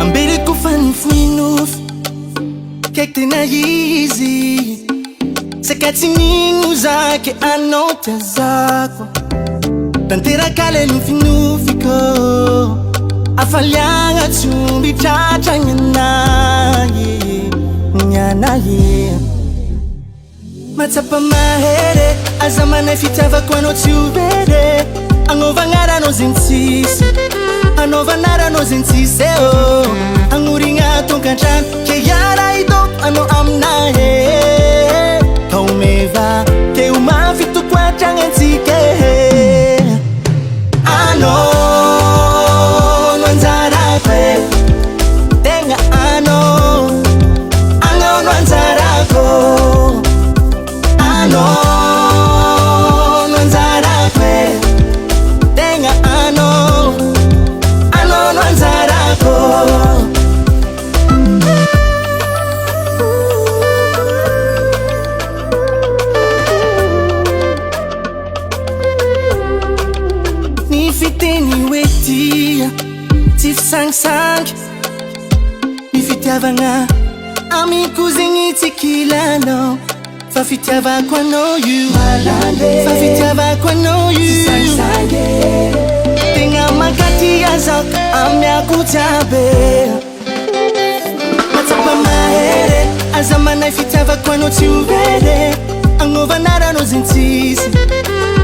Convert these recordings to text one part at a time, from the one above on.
Ambiriko fanifoinofy kaiky tena izy sakatsinigno zaky anao tiazako tanteraka le nofinofiko afaliagna tsomby tratragny anahy nianahy matsapa mahere aza manay fitiavako anao tsy overe agnovan'aranao zegny tsisy anaovan'aranao zegny tsisy eo agnoriagna tonkantrano ke iara hitako anao aminahy ka omeva ke ho mavitoko atragnatsika anao no anjarako tegna anao no anjarako anao no anjarako tegna anao no anjarako ny fiteny hoe tia tsy fisangisangy ny fitiavagna amiko zegny tsy kilanao fa fitiavako anao io fa fitiavako anao io tegna makaty azako amiako jiaby matsapa mahere aza manay fitiavako anao tsy overe agnovan'aranao zegny tsisy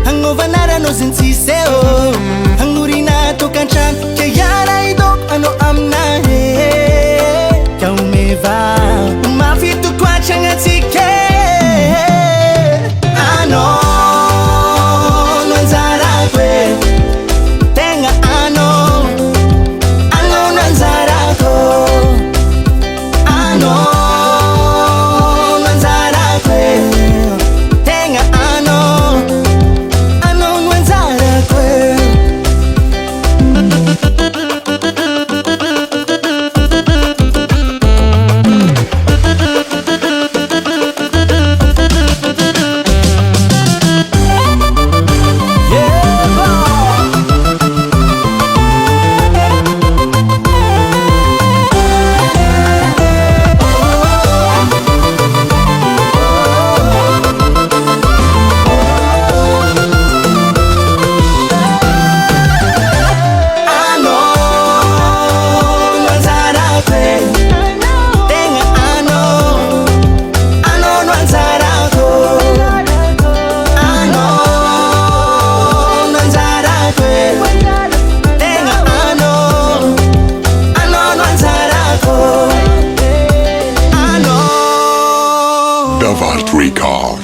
agnovan'aranao zegny tsisy eo agnoriana tokantrano ke iara hitako anao aminahy ka omeva mafitoko atragnatsika anao no anjarako tegna anao no anjarako anao no anjarako tegna anao no anjarako Davart Recall.